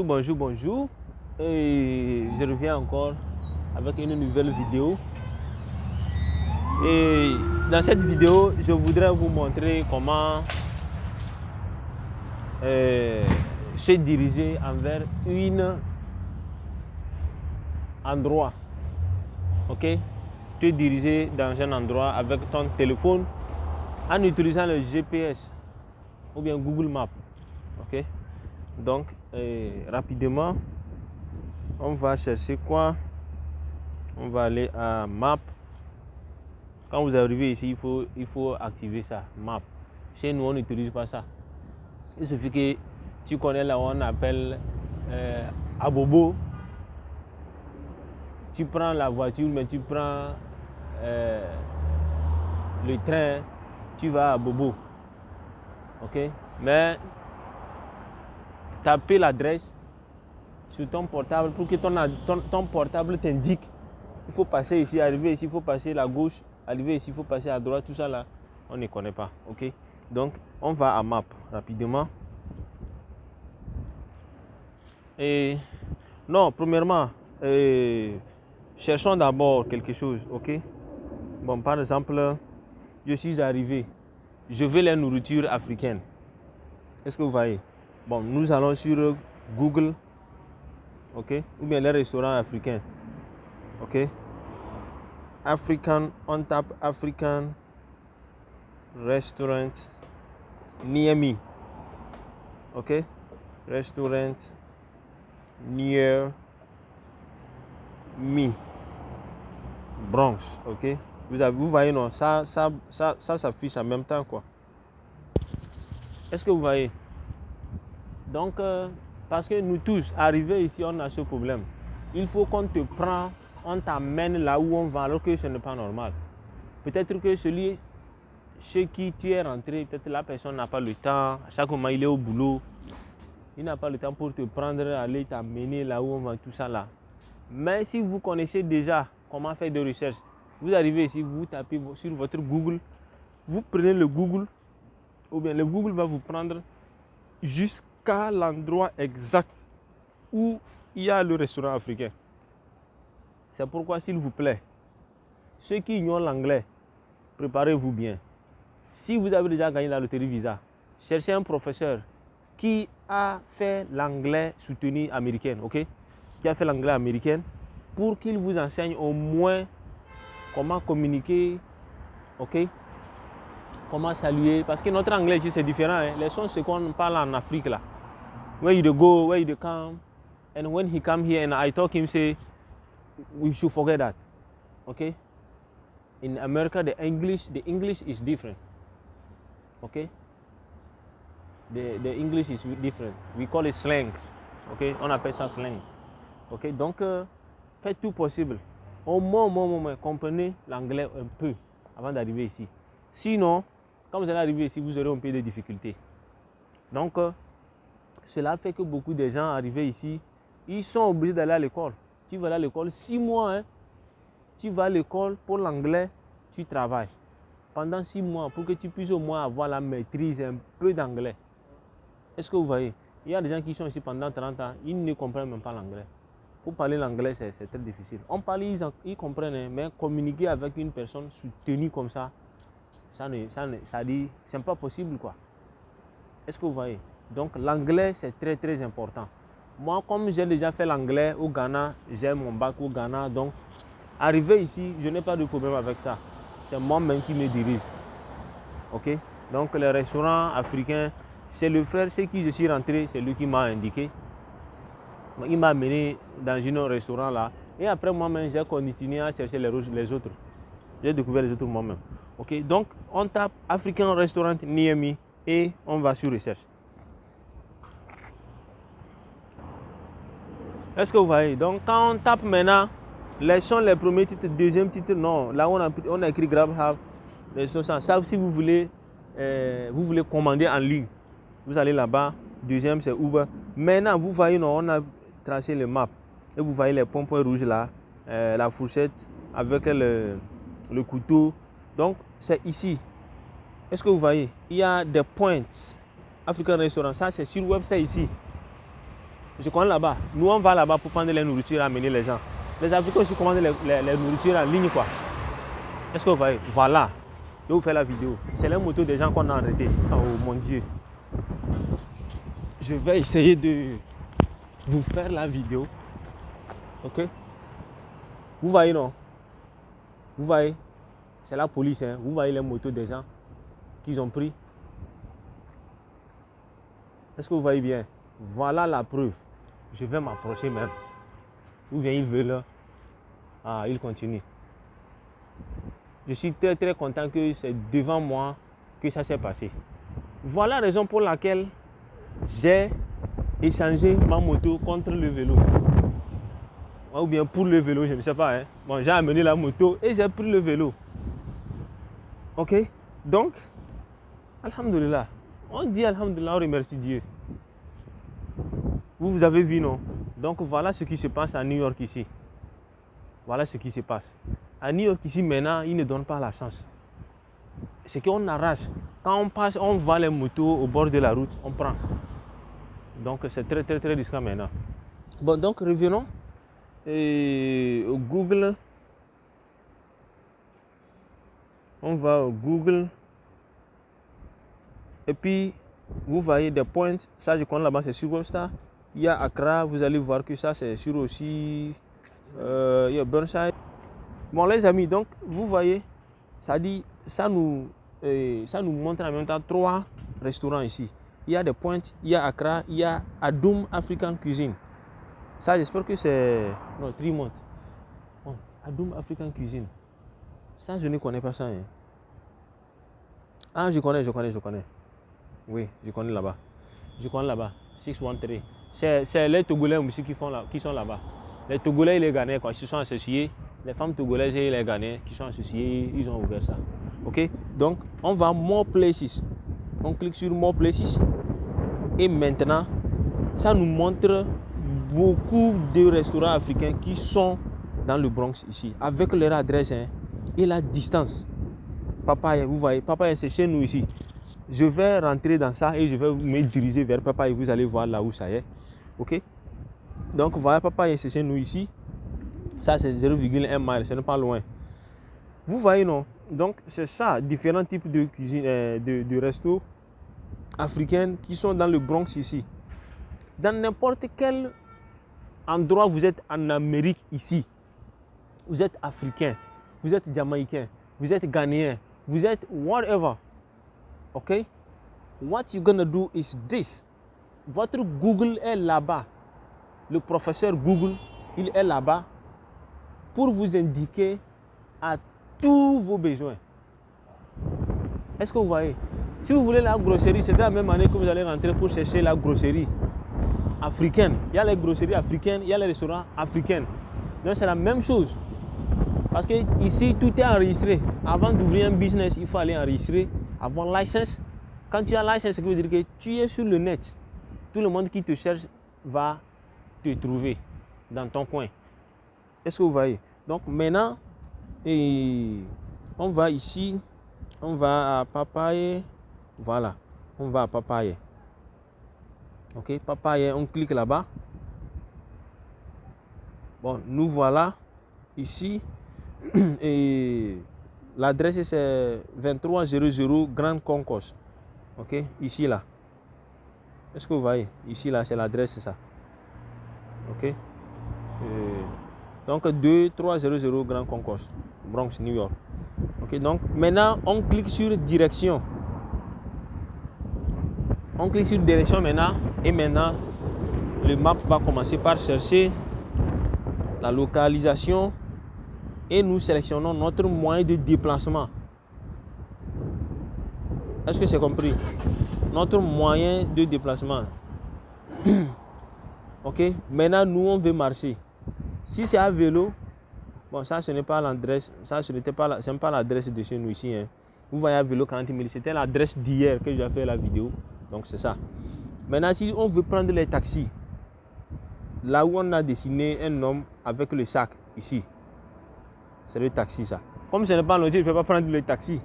Bonjour. Et je reviens encore avec une nouvelle vidéo. Et dans cette vidéo, je voudrais vous montrer comment se diriger envers un endroit. Ok? Te diriger dans un endroit avec ton téléphone en utilisant le GPS ou bien Google Maps. Ok? Donc, rapidement, on va chercher quoi? On va aller à Map. Quand vous arrivez ici, il faut activer ça, Map. Chez nous, on n'utilise pas ça. Il suffit que tu connais là où on appelle Abobo. Tu prends la voiture, mais tu prends le train, tu vas à Bobo. Ok? Mais tapez l'adresse sur ton portable pour que ton portable t'indique. Il faut passer ici, arriver ici, il faut passer à la gauche, arriver ici, il faut passer à droite, tout ça là, on ne connaît pas. Ok? Donc, on va à Map rapidement. Et non, premièrement, cherchons d'abord quelque chose, ok? Bon, par exemple, je suis arrivé, je veux la nourriture africaine. Est-ce que vous voyez? Bon, nous allons sur Google, ok? Ou bien les restaurants africains, ok? African, on tape African Restaurant near me, ok? Restaurant near me, Bronx, ok? Vous voyez, non, ça s'affiche en même temps, quoi. Est-ce que vous voyez? Donc, parce que nous tous, arrivés ici, on a ce problème. Il faut qu'on te prenne, on t'amène là où on va, alors que ce n'est pas normal. Peut-être que chez qui tu es rentré, peut-être la personne n'a pas le temps. À chaque moment, il est au boulot. Il n'a pas le temps pour te prendre, aller t'amener là où on va, tout ça là. Mais si vous connaissez déjà comment faire des recherches, vous arrivez ici, vous tapez sur votre Google, vous prenez le Google, ou bien le Google va vous prendre jusqu'à l'endroit exact où il y a le restaurant africain. C'est pourquoi, s'il vous plaît, ceux qui ignorent l'anglais, préparez-vous bien. Si vous avez déjà gagné la loterie Visa, cherchez un professeur qui a fait l'anglais soutenu américain, ok? Qui a fait l'anglais américain pour qu'il vous enseigne au moins comment communiquer, ok? Comment saluer, parce que notre anglais ici c'est différent, hein? Les sons, c'est qu'on parle en Afrique là. Where you go, where you come, and when he come here and I talk him say, we should forget that, okay? In America, the English is different, okay? The English is different. We call it slang, okay? On appelle ça slang, okay? Donc, faites tout possible. Au moins, comprenez l'anglais un peu avant d'arriver ici. Sinon, quand vous allez arriver ici, vous aurez un peu de difficultés. Donc, cela fait que beaucoup de gens arrivés ici, ils sont obligés d'aller à l'école. Tu vas aller à l'école 6 mois, hein? Tu vas à l'école pour l'anglais, tu travailles. Pendant 6 mois, pour que tu puisses au moins avoir la maîtrise un peu d'anglais. Est-ce que vous voyez? Il y a des gens qui sont ici pendant 30 ans, ils ne comprennent même pas l'anglais. Pour parler l'anglais, c'est très difficile. On parle, ils comprennent, hein, mais communiquer avec une personne soutenue comme ça, ça dit, c'est pas possible, quoi. Est-ce que vous voyez? Donc l'anglais, c'est très très important. Moi, comme j'ai déjà fait l'anglais au Ghana, j'ai mon bac au Ghana, donc arrivé ici, je n'ai pas de problème avec ça. C'est moi-même qui me dirige. Ok? Donc le restaurant africain, c'est le frère chez qui je suis rentré, c'est lui qui m'a indiqué. Il m'a amené dans un restaurant là. Et après moi-même, j'ai continué à chercher les autres. J'ai découvert les autres moi-même. Ok? Donc on tape African Restaurant near me et on va sur recherche. Est-ce que vous voyez? Donc quand on tape maintenant, les sont les premiers titres, deuxième titre, non. Là on a écrit Grabhub, les sont ça. Ça, si vous voulez commander en ligne, vous allez là-bas. Deuxième c'est Uber. Maintenant vous voyez, non, on a tracé le map. Et vous voyez les points rouges là, la fourchette avec le couteau. Donc c'est ici. Est-ce que vous voyez? Il y a des points. African Restaurant, ça c'est sur Webster ici. Je connais là-bas. Nous, on va là-bas pour prendre les nourritures et amener les gens. Les Africains aussi commandent les nourritures en ligne, quoi. Est-ce que vous voyez? Voilà. Je vais vous faire la vidéo. C'est les motos des gens qu'on a arrêtés. Oh mon Dieu. Je vais essayer de vous faire la vidéo. Ok? Vous voyez, non? Vous voyez? C'est la police, hein? Vous voyez les motos des gens qu'ils ont pris? Est-ce que vous voyez bien? Voilà la preuve. Je vais m'approcher même. Ou bien ils veulent. Ah, ils continuent. Je suis très très content que c'est devant moi que ça s'est passé. Voilà la raison pour laquelle j'ai échangé ma moto contre le vélo. Ou bien pour le vélo, je ne sais pas. Hein. Bon, j'ai amené la moto et j'ai pris le vélo. Ok? Donc, alhamdulillah. On dit alhamdulillah, on remercie Dieu. Vous avez vu, non? Donc voilà ce qui se passe à New York ici. Voilà ce qui se passe. À New York ici, maintenant, ils ne donnent pas la chance. C'est qu'on arrache. Quand on passe, on vend les motos au bord de la route, on prend. Donc c'est très très très risqué maintenant. Bon, donc revenons au Google. On va au Google. Et puis, vous voyez des points. Ça, je connais là-bas, c'est sur Webstar. Il y a Accra, vous allez voir que ça, c'est sur aussi. Il y a Burnside. Bon, les amis, donc, vous voyez, ça dit, ça nous montre en même temps 3 restaurants ici. Il y a des pointes, il y a Accra, il y a Adoum African Cuisine. Ça, j'espère que c'est. Non, Tremont. Bon, Adoum African Cuisine. Ça, je ne connais pas ça. Hein. Ah, je connais. Oui, je connais là-bas. 613. C'est les Togolais aussi qui sont là-bas. Les Togolais et les Ghanais, quoi, ils se sont associés. Les femmes togolaises et les Ghanais qui sont associés, ils ont ouvert ça. Ok? Donc, on va à More Places. On clique sur More Places. Et maintenant, ça nous montre beaucoup de restaurants africains qui sont dans le Bronx ici, avec leur adresse hein, et la distance. Papaye, vous voyez, Papaye, c'est chez nous ici. Je vais rentrer dans ça et je vais me diriger vers Papaye. Vous allez voir là où ça est. Ok? Donc, voilà, Papaye, c'est chez nous ici. Ça, c'est 0,1 mile, ce n'est pas loin. Vous voyez, non? Donc, c'est ça, différents types de cuisine, de restos africains qui sont dans le Bronx ici. Dans n'importe quel endroit, vous êtes en Amérique ici. Vous êtes africain, vous êtes jamaïcain, vous êtes ghanéen, vous êtes whatever. Ok? What you're gonna do is this. Votre Google est là-bas. Le professeur Google, il est là-bas pour vous indiquer à tous vos besoins. Est-ce que vous voyez? Si vous voulez la grosserie, c'est de la même année que vous allez rentrer pour chercher la grosserie africaine. Il y a les grosseries africaines, il y a les restaurants africains. Donc c'est la même chose. Parce que ici, tout est enregistré. Avant d'ouvrir un business, il faut aller enregistrer, avoir licence. Quand tu as licence, ça veut dire que tu es sur le net. Tout le monde qui te cherche va te trouver dans ton coin. Est-ce que vous voyez? Donc maintenant, on va ici, on va à Papaye. Voilà, on va à Papaye. Ok, Papaye, on clique là-bas. Bon, nous voilà ici. Et l'adresse c'est 2300 Grand Concourse. Ok, ici là. Est-ce que vous voyez? Ici là, c'est l'adresse, c'est ça. Ok. Donc 2300 Grand Concourse, Bronx, New York. Ok, donc maintenant on clique sur direction. On clique sur direction maintenant. Et maintenant, le map va commencer par chercher la localisation. Et nous sélectionnons notre moyen de déplacement. Est-ce que c'est compris? Notre moyen de déplacement. Ok. Maintenant, nous, on veut marcher. Si c'est à vélo, bon, ça, ce n'est pas l'adresse. Ça, ce n'était pas, c'est pas l'adresse de chez nous ici. Hein. Vous voyez à vélo 40 000. C'était l'adresse d'hier que j'ai fait la vidéo. Donc, c'est ça. Maintenant, si on veut prendre les taxis, là où on a dessiné un homme avec le sac, ici. C'est le taxi, ça. Comme ce n'est pas longtemps, je ne peux pas prendre le taxi.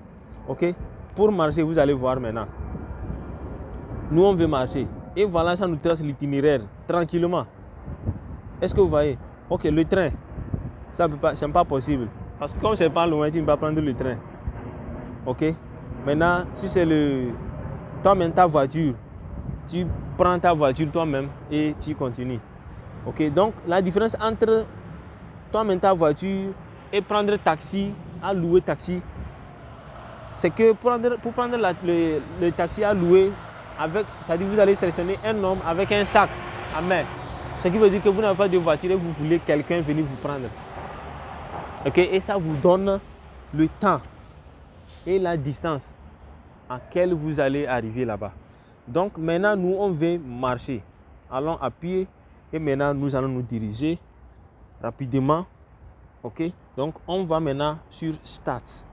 Ok? Pour marcher, vous allez voir maintenant. Nous, on veut marcher. Et voilà, ça nous trace l'itinéraire tranquillement. Est-ce que vous voyez? Ok, le train, ça peut pas, c'est pas possible. Parce que comme c'est pas loin, tu ne peux pas prendre le train. Ok? Maintenant, si c'est toi-même ta voiture, tu prends ta voiture toi-même et tu continues. Ok? Donc, la différence entre toi-même ta voiture et prendre taxi, à louer taxi, c'est que pour prendre le taxi à louer, c'est-à-dire vous allez sélectionner un homme avec un sac à main. Ce qui veut dire que vous n'avez pas de voiture et vous voulez quelqu'un venir vous prendre. Okay? Et ça vous donne le temps et la distance à laquelle vous allez arriver là-bas. Donc maintenant, nous, on va marcher. Allons à pied et maintenant, nous allons nous diriger rapidement. Ok? Donc, on va maintenant sur Start.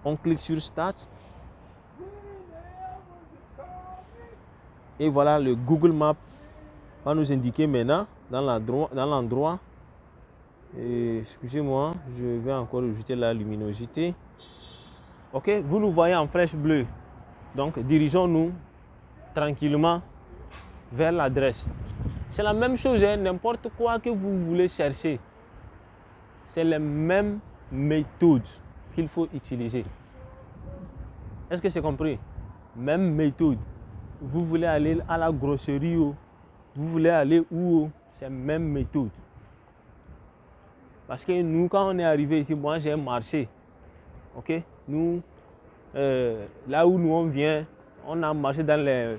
On clique sur Start. Et voilà, le Google Maps va nous indiquer maintenant dans l'endroit. Excusez-moi, je vais encore ajouter la luminosité. Ok, vous nous voyez en flèche bleue. Donc, dirigeons-nous tranquillement vers l'adresse. C'est la même chose, hein, n'importe quoi que vous voulez chercher. C'est les mêmes méthodes qu'il faut utiliser. Est-ce que c'est compris? Même méthode. Vous voulez aller à la grosserie, vous voulez aller où? C'est la même méthode. Parce que nous, quand on est arrivé ici, moi j'ai marché. Ok? Nous, là où nous on vient, on a marché dans les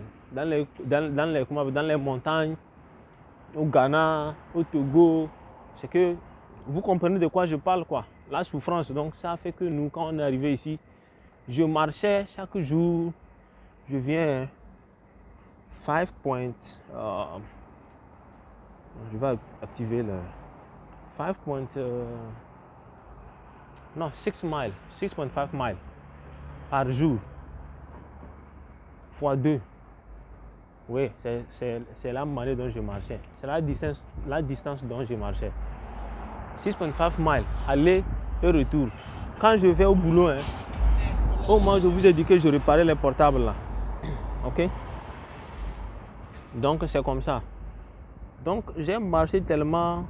montagnes, au Ghana, au Togo. C'est que vous comprenez de quoi je parle, quoi. La souffrance. Donc ça fait que nous, quand on est arrivé ici, je marchais chaque jour. Je viens 5 points. Je vais activer le 5 points. Non, 6 miles. 6.5 miles par jour. Fois 2. Oui, c'est la manière dont je marchais. C'est la distance dont je marchais. 6.5 miles, aller et retour. Quand je vais au boulot, hein, au moins je vous ai dit que je réparais les portables là. Ok? Donc c'est comme ça. Donc j'ai marché tellement,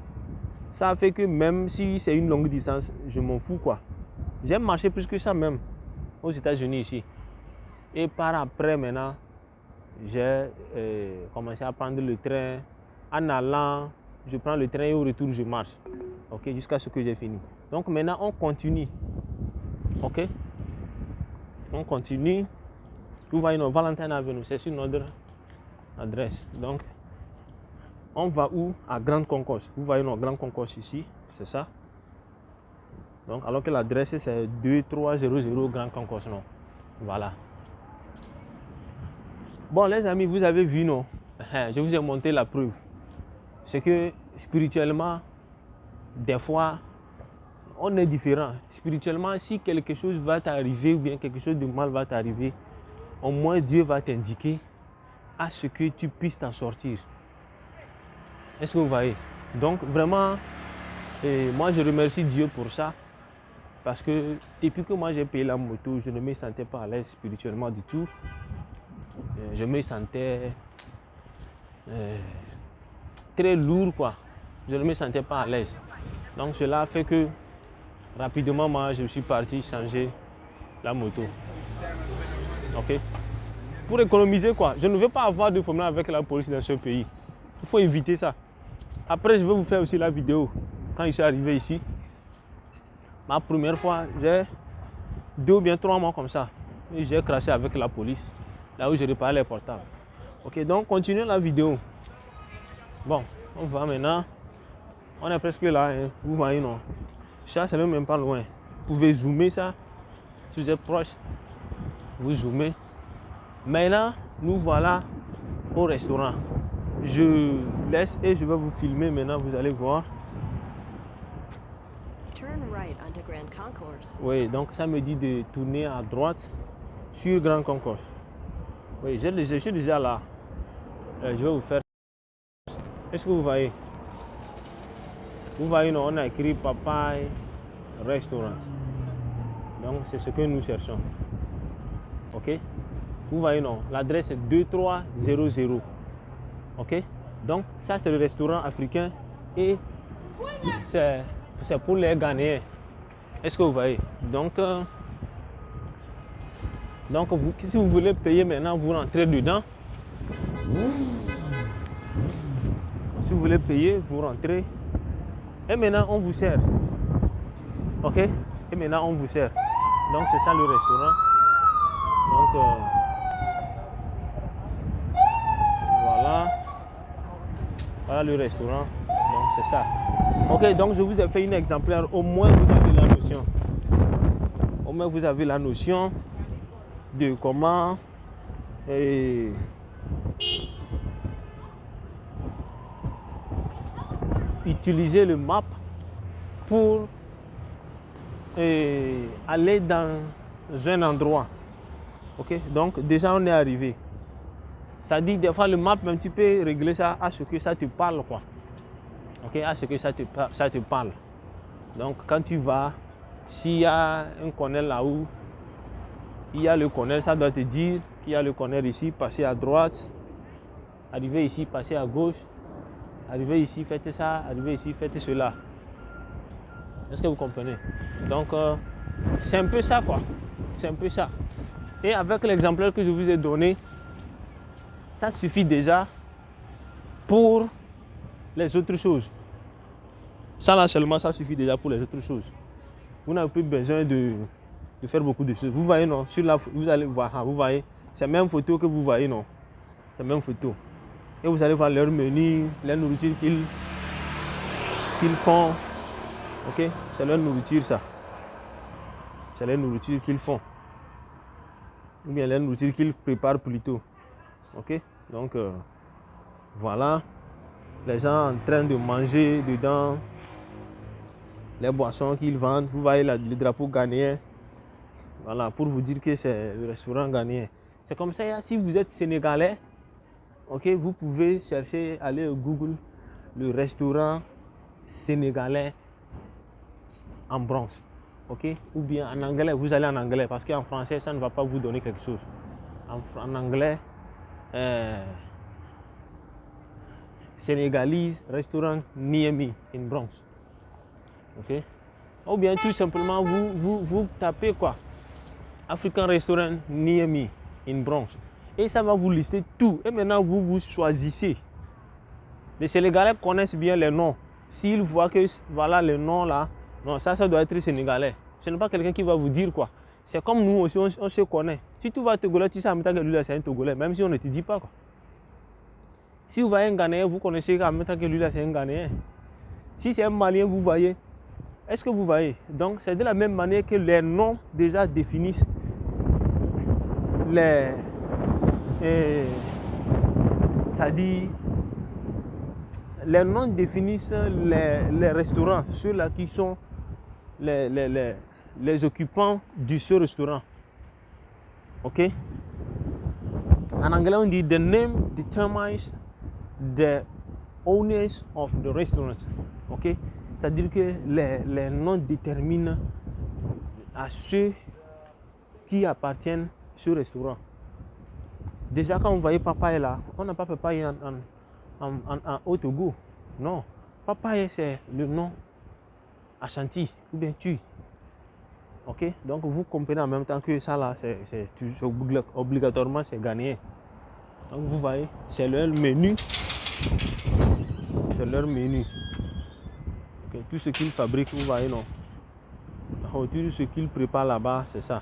ça fait que même si c'est une longue distance, je m'en fous quoi. J'ai marché plus que ça même aux États-Unis ici. Et par après maintenant, j'ai commencé à prendre le train. En allant, je prends le train et au retour je marche. Ok, jusqu'à ce que j'ai fini. Donc maintenant on continue. Ok? On continue. Vous voyez, notre Valentin Avenue, c'est sur notre adresse. Donc, on va où? À Grande Concourse. Vous voyez notre Grande Concourse ici, c'est ça. Donc, alors que l'adresse c'est 2300 Grande Concourse, non. Voilà. Bon, les amis, vous avez vu, non? Je vous ai montré la preuve. C'est que spirituellement, des fois, on est différent. Spirituellement, si quelque chose va t'arriver ou bien quelque chose de mal va t'arriver, au moins Dieu va t'indiquer à ce que tu puisses t'en sortir. Est-ce que vous voyez? Donc vraiment, moi je remercie Dieu pour ça. Parce que depuis que moi j'ai payé la moto, je ne me sentais pas à l'aise spirituellement du tout. Je me sentais très lourd quoi. Je ne me sentais pas à l'aise. Donc cela a fait que rapidement moi je suis parti changer la moto. Ok? Pour économiser quoi. Je ne veux pas avoir de problème avec la police dans ce pays. Il faut éviter ça. Après je vais vous faire aussi la vidéo. Quand je suis arrivé ici, ma première fois, j'ai 2 ou bien 3 mois comme ça. Et j'ai craché avec la police. Là où je réparais les portables. Ok, donc continuons la vidéo. Bon, on va maintenant. On est presque là, hein. Vous voyez non. Ça, c'est même pas loin. Vous pouvez zoomer ça. Si vous êtes proche, vous zoomez. Maintenant, nous voilà au restaurant. Je laisse et je vais vous filmer maintenant, vous allez voir. Turn right onto Grand Concourse. Oui, donc ça me dit de tourner à droite sur Grand Concourse. Oui, je suis déjà là. Je vais vous faire. Est-ce que vous voyez? Vous voyez, on a écrit Papaye Restaurant. Donc c'est ce que nous cherchons. Ok? Vous voyez, non? L'adresse est 2300. Ok? Donc, ça, c'est le restaurant africain et c'est pour les Ghanéens. Est-ce que vous voyez? Donc, si vous voulez payer maintenant, vous rentrez dedans. Si vous voulez payer, vous rentrez. Et maintenant, on vous sert. Ok? Et maintenant, on vous sert. Donc, c'est ça le restaurant. Donc, voilà le restaurant. Donc, c'est ça. Ok, donc je vous ai fait une exemplaire. Au moins, vous avez la notion. Au moins, vous avez la notion de comment utiliser le map pour aller dans un endroit. Ok, donc déjà on est arrivé. Ça dit des fois le map un petit peu régler ça à ce que ça te parle quoi. Ok, à ce que ça te parle. Donc quand tu vas, s'il y a un corner là-haut, il y a le corner, ça doit te dire qu'il y a le corner ici, passer à droite, arriver ici, passer à gauche, arriver ici, faites ça, arriver ici, faites cela. Est-ce que vous comprenez? Donc c'est un peu ça quoi. C'est un peu ça. Et avec l'exemplaire que je vous ai donné, ça suffit déjà pour les autres choses. Ça là seulement, ça suffit déjà pour les autres choses. Vous n'avez plus besoin de faire beaucoup de choses. Vous voyez non, sur la, vous allez voir, vous voyez, c'est la même photo que vous voyez non, c'est la même photo. Et vous allez voir leur menu, la nourriture qu'ils font. Ok, c'est leur nourriture ça. C'est la nourriture qu'ils font. Ou bien la nourriture qu'ils préparent plutôt. Ok, donc voilà. Les gens en train de manger dedans. Les boissons qu'ils vendent. Vous voyez le drapeau ghanéen. Voilà, pour vous dire que c'est le restaurant ghanéen. C'est comme ça, si vous êtes sénégalais, ok, vous pouvez chercher, aller au Google, le restaurant sénégalais en bronze. Ok, ou bien en anglais, vous allez en anglais, parce qu'en français, ça ne va pas vous donner quelque chose. En anglais, Sénégalese restaurant Niamey in Bronx. Ok, ou bien tout simplement, vous tapez quoi? African Restaurant Niamey in Bronx. Et ça va vous lister tout. Et maintenant, vous choisissez. Les Sénégalais connaissent bien les noms. S'ils voient que voilà les noms là, non, ça doit être sénégalais. Ce n'est pas quelqu'un qui va vous dire quoi. C'est comme nous aussi, on se connaît. Si tu vas à Togolais, tu sais en même temps que lui là c'est un Togolais, même si on ne te dit pas quoi. Si vous voyez un Ghanéen, vous connaissez en même temps que lui là c'est un Ghanéen. Si c'est un Malien, vous voyez. Est-ce que vous voyez? Donc c'est de la même manière que les noms déjà définissent les... ça dit... Les noms définissent les restaurants, ceux-là qui sont les occupants de ce restaurant. Ok? En anglais, on dit the name determines the owners of the restaurant. Ok? C'est-à-dire que les noms déterminent à ceux qui appartiennent à ce restaurant. Déjà, quand on voyait Papaye là, on n'a pas Papaye au Togo. Non. Papaye, c'est le nom Ashanti ou bien Tui. Ok? Donc, vous comprenez en même temps que ça là, c'est obligatoirement c'est ghanéen. Donc, vous voyez, c'est leur menu. C'est leur menu. Okay. Tout ce qu'ils fabriquent, vous voyez, non? Tout ce qu'ils préparent là-bas, c'est ça.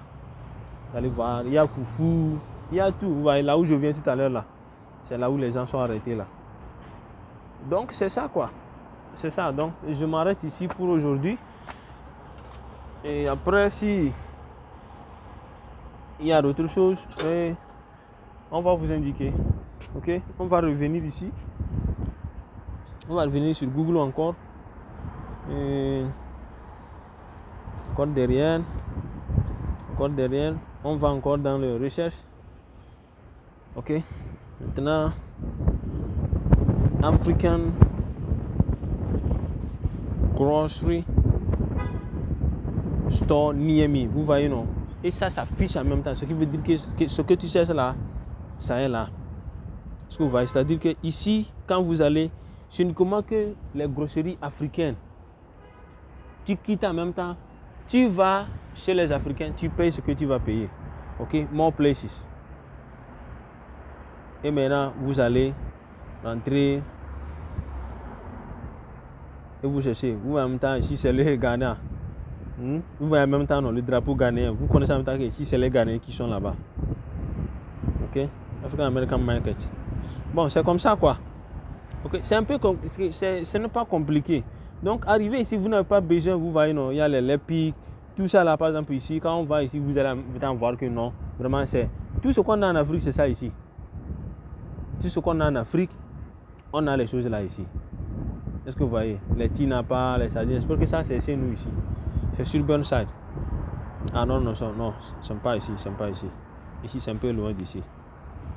Vous allez voir, il y a foufou, il y a tout. Vous voyez, là où je viens tout à l'heure, là, c'est là où les gens sont arrêtés, là. Donc, c'est ça, quoi. C'est ça. Donc, je m'arrête ici pour aujourd'hui. Et après, si il y a d'autres choses, on va vous indiquer. Ok? On va revenir ici. On va revenir sur Google encore. Et encore derrière. Encore derrière. On va encore dans les recherches. Ok? Maintenant, African Grocery Store Niamey. Vous voyez, non? et ça s'affiche en même temps. Ce qui veut dire que ce que tu cherches là, ça est là. Ce que vous voyez, c'est-à-dire que ici, quand vous allez, c'est uniquement que les grosseries africaines. Tu quittes en même temps, tu vas chez les Africains, tu payes ce que tu vas payer. Ok, more places. Et maintenant, vous allez rentrer et vous cherchez. Vous voyez en même temps, ici c'est le Ghana. Vous voyez en même temps le drapeau ghanéen. Vous connaissez en même temps que ici c'est les Ghanéens qui sont là-bas. Ok, African American Market. Bon, c'est comme ça quoi. Ok, c'est un peu ce n'est pas compliqué. Donc, arrivé ici, vous n'avez pas besoin, vous voyez, non, il y a les pics, tout ça là, par exemple, ici, quand on va ici, vous allez voir que non, vraiment, c'est tout ce qu'on a en Afrique, c'est ça ici. Tout ce qu'on a en Afrique, on a les choses là ici. Est-ce que vous voyez? Les tinapa, les sardines, j'espère que ça, c'est chez nous ici. C'est sur Burnside. Ah non, non, non, c'est pas ici, c'est pas ici. Ici, c'est un peu loin d'ici.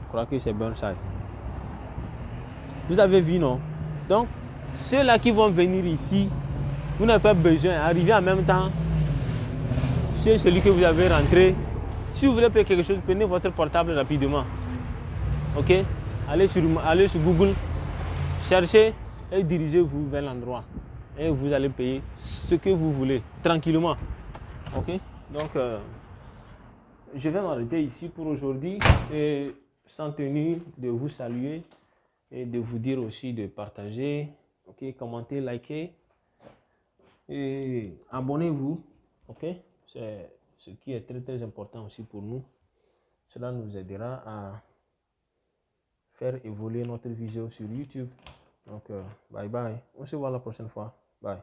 Je crois que c'est Burnside. Vous avez vu, non? Donc, ceux-là qui vont venir ici, vous n'avez pas besoin d'arriver en même temps chez celui que vous avez rentré. Si vous voulez payer quelque chose, prenez votre portable rapidement. Ok? Allez sur Google, cherchez et dirigez-vous vers l'endroit. Et vous allez payer ce que vous voulez, tranquillement. Ok? Donc, je vais m'arrêter ici pour aujourd'hui et sans tenir de vous saluer et de vous dire aussi de partager, ok, commenter, liker et abonnez-vous, ok, c'est ce qui est très très important aussi pour nous. Cela nous aidera à faire évoluer notre vidéo sur YouTube. Donc, bye bye, on se voit la prochaine fois, bye.